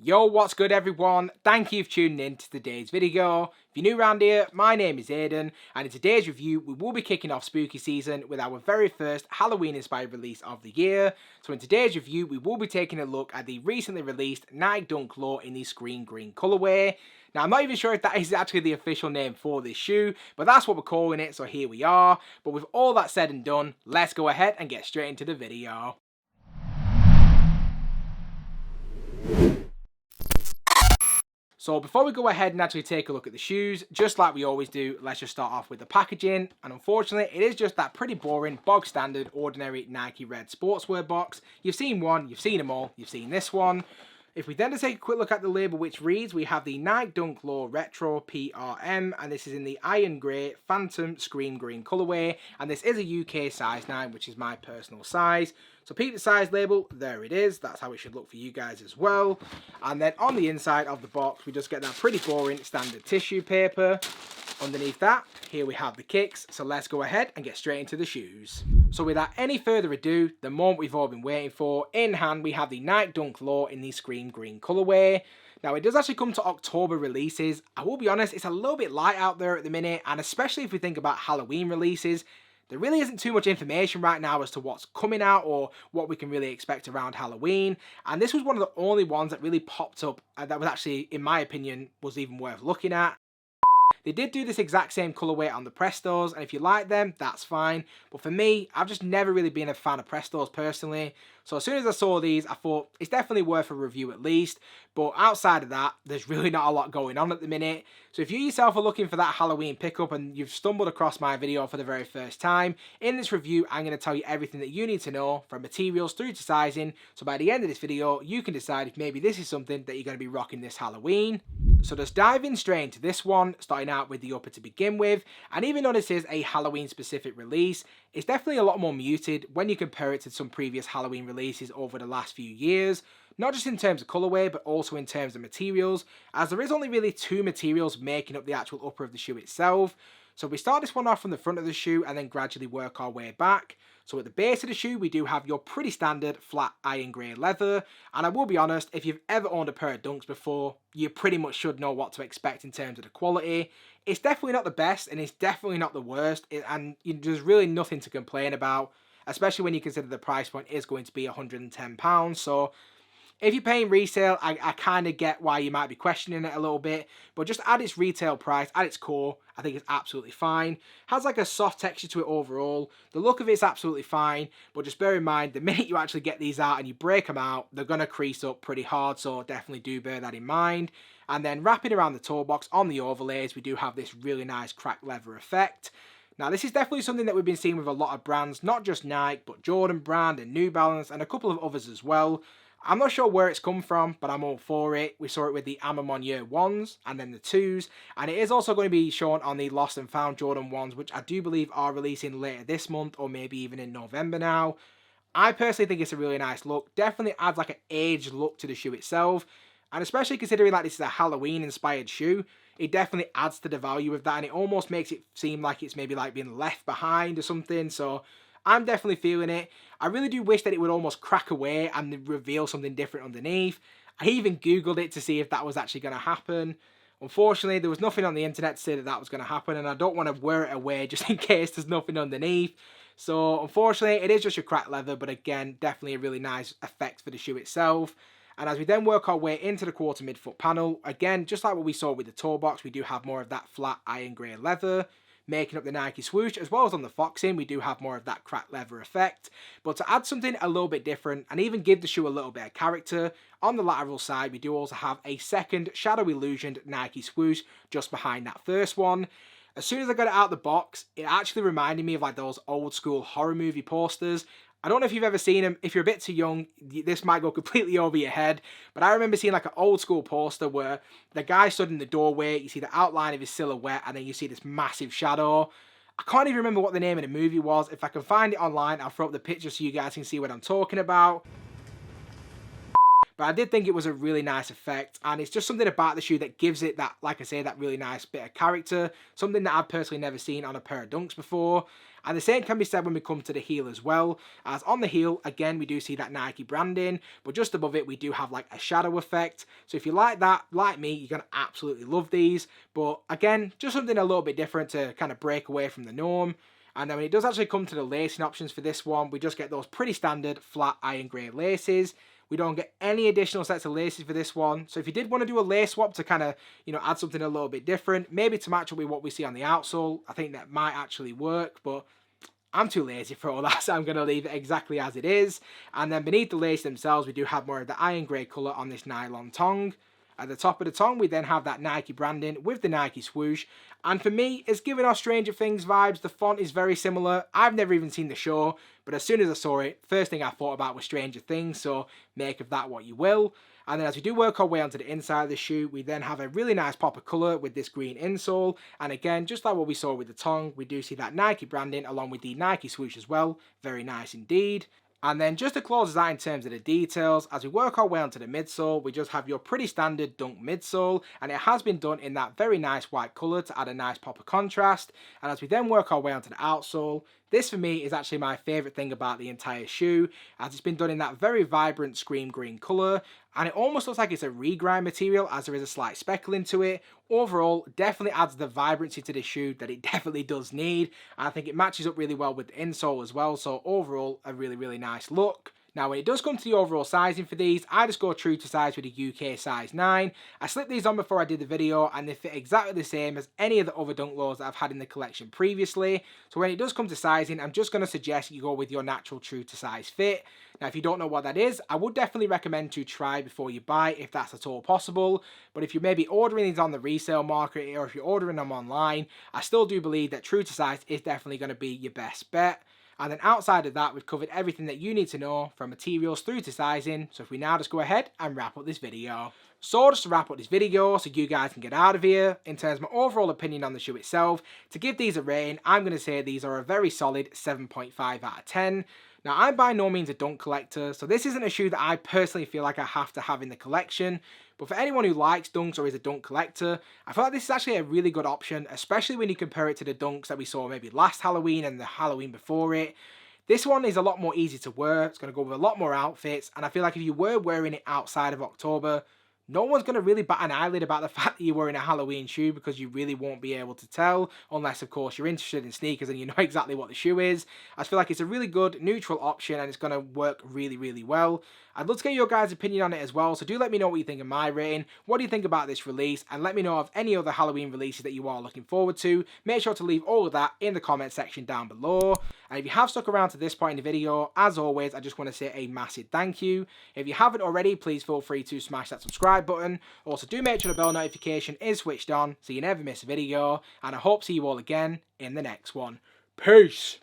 Yo, what's good everyone? Thank you for tuning in to today's video. If you're new around here, my name is Aidan, and in today's review, we will be kicking off spooky season with our very first Halloween-inspired release of the year. So in today's review, we will be taking a look at the recently released Nike Dunk Low in the screen green colorway. Now, I'm not even sure if that is actually the official name for this shoe, but that's what we're calling it, so here we are. But with all that said and done, let's go ahead and get straight into the video. So before we go ahead and actually take a look at the shoes, just like we always do, let's just start off with the packaging. And unfortunately, it is just that pretty boring, bog standard, ordinary Nike red sportswear box. You've seen one, you've seen them all, you've seen this one. If we then take a quick look at the label, which reads, we have the Nike Dunk Low Retro PRM, and this is in the iron grey Phantom Scream Green colourway, and this is a UK size 9, which is my personal size. So peep the size label, there it is, that's how it should look for you guys as well. And then on the inside of the box, we just get that pretty boring standard tissue paper. Underneath that, here we have the kicks, so let's go ahead and get straight into the shoes. So without any further ado, the moment we've all been waiting for, in hand we have the Nike Dunk Low in the Scream Green colourway. Now it does actually come to October releases. I will be honest, it's a little bit light out there at the minute, and especially if we think about Halloween releases, there really isn't too much information right now as to what's coming out or what we can really expect around Halloween. And this was one of the only ones that really popped up that was actually, in my opinion, was even worth looking at. They did do this exact same colourway on the Prestos, and if you like them, that's fine. But for me, I've just never really been a fan of Prestos personally. So as soon as I saw these, I thought it's definitely worth a review at least. But outside of that, there's really not a lot going on at the minute. So if you yourself are looking for that Halloween pickup and you've stumbled across my video for the very first time, in this review, I'm going to tell you everything that you need to know from materials through to sizing. So by the end of this video, you can decide if maybe this is something that you're going to be rocking this Halloween. So just diving straight into this one, starting out with the upper to begin with, and even though this is a Halloween specific release, it's definitely a lot more muted when you compare it to some previous Halloween releases over the last few years, not just in terms of colourway but also in terms of materials, as there is only really two materials making up the actual upper of the shoe itself. So we start this one off from the front of the shoe and then gradually work our way back. So at the base of the shoe, we do have your pretty standard flat iron grey leather. And I will be honest, if you've ever owned a pair of Dunks before, you pretty much should know what to expect in terms of the quality. It's definitely not the best and it's definitely not the worst. And there's really nothing to complain about, especially when you consider the price point is going to be £110. So if you're paying resale, I kind of get why you might be questioning it a little bit, but just at its retail price, at its core, I think it's absolutely fine. Has like a soft texture to it overall. The look of it's absolutely fine, but just bear in mind, the minute you actually get these out and you break them out, they're going to crease up pretty hard, so definitely do bear that in mind. And then wrapping around the toe box on the overlays, we do have this really nice cracked leather effect. Now this is definitely something that we've been seeing with a lot of brands, not just Nike, but Jordan brand and New Balance and a couple of others as well. I'm not sure where it's come from, but I'm all for it. We saw it with the Amamon Year 1s and then the 2s. And it is also going to be shown on the Lost and Found Jordan 1s, which I do believe are releasing later this month or maybe even in November now. I personally think it's a really nice look. Definitely adds like an aged look to the shoe itself. And especially considering that this is a Halloween inspired shoe, it definitely adds to the value of that. And it almost makes it seem like it's maybe like being left behind or something. So I'm definitely feeling it. I really do wish that it would almost crack away and reveal something different underneath. I even googled it to see if that was actually going to happen. Unfortunately, there was nothing on the internet to say that that was going to happen, and I don't want to wear it away just in case there's nothing underneath. So unfortunately, it is just your cracked leather, but again, definitely a really nice effect for the shoe itself. And as we then work our way into the quarter midfoot panel, again, just like what we saw with the toe box, we do have more of that flat iron grey leather, making up the Nike swoosh, as well as on the foxing, we do have more of that cracked leather effect. But to add something a little bit different and even give the shoe a little bit of character, on the lateral side, we do also have a second shadow illusioned Nike swoosh just behind that first one. As soon as I got it out of the box, it actually reminded me of like those old school horror movie posters. I don't know if you've ever seen them. If you're a bit too young, this might go completely over your head. But I remember seeing like an old school poster where the guy stood in the doorway, you see the outline of his silhouette, and then you see this massive shadow. I can't even remember what the name of the movie was. If I can find it online, I'll throw up the picture so you guys can see what I'm talking about. But I did think it was a really nice effect, and it's just something about the shoe that gives it that, like I say, that really nice bit of character. Something that I've personally never seen on a pair of Dunks before. And the same can be said when we come to the heel as well, as on the heel, again, we do see that Nike branding, but just above it, we do have like a shadow effect. So if you like that, like me, you're going to absolutely love these. But again, just something a little bit different to kind of break away from the norm. And then when it does actually come to the lacing options for this one, we just get those pretty standard flat iron grey laces. We don't get any additional sets of laces for this one. So if you did want to do a lace swap to kind of, add something a little bit different, maybe to match up with what we see on the outsole, I think that might actually work, but I'm too lazy for all that, so I'm going to leave it exactly as it is. And then beneath the lace themselves, we do have more of the iron grey colour on this nylon tongue. At the top of the tongue, we then have that Nike branding with the Nike swoosh. And for me, it's giving off Stranger Things vibes. The font is very similar. I've never even seen the show, but as soon as I saw it, first thing I thought about was Stranger Things, so make of that what you will. And then as we do work our way onto the inside of the shoe, we then have a really nice pop of colour with this green insole. And again, just like what we saw with the tongue, we do see that Nike branding along with the Nike swoosh as well. Very nice indeed. And then just to close us out in terms of the details, as we work our way onto the midsole, we just have your pretty standard Dunk midsole, and it has been done in that very nice white colour to add a nice pop of contrast. And as we then work our way onto the outsole, this for me is actually my favourite thing about the entire shoe, as it's been done in that very vibrant scream green colour, and it almost looks like it's a regrind material as there is a slight speckling to it. Overall, definitely adds the vibrancy to the shoe that it definitely does need, and I think it matches up really well with the insole as well, so overall, a really, really nice look. Now, when it does come to the overall sizing for these, I just go true to size with a UK size 9. I slipped these on before I did the video, and they fit exactly the same as any of the other Dunk Lows that I've had in the collection previously. So when it does come to sizing, I'm just going to suggest you go with your natural true to size fit. Now, if you don't know what that is, I would definitely recommend to try before you buy, if that's at all possible. But if you're maybe ordering these on the resale market, or if you're ordering them online, I still do believe that true to size is definitely going to be your best bet. And then outside of that, we've covered everything that you need to know from materials through to sizing. So if we now just go ahead and wrap up this video. So just to wrap up this video so you guys can get out of here, in terms of my overall opinion on the shoe itself, to give these a rating, I'm going to say these are a very solid 7.5 out of 10. Now, I'm by no means a Dunk collector, so this isn't a shoe that I personally feel like I have to have in the collection. But for anyone who likes Dunks or is a Dunk collector, I feel like this is actually a really good option, especially when you compare it to the Dunks that we saw maybe last Halloween and the Halloween before it. This one is a lot more easy to wear, it's going to go with a lot more outfits, and I feel like if you were wearing it outside of October, no one's going to really bat an eyelid about the fact that you're wearing a Halloween shoe, because you really won't be able to tell, unless of course you're interested in sneakers and you know exactly what the shoe is. I feel like it's a really good neutral option and it's going to work really, really well. I'd love to get your guys' opinion on it as well, so do let me know what you think of my rating. What do you think about this release? And let me know of any other Halloween releases that you are looking forward to. Make sure to leave all of that in the comment section down below. And if you have stuck around to this point in the video, as always, I just want to say a massive thank you. If you haven't already, please feel free to smash that subscribe button. Also, do make sure the bell notification is switched on so you never miss a video. And I hope to see you all again in the next one. Peace!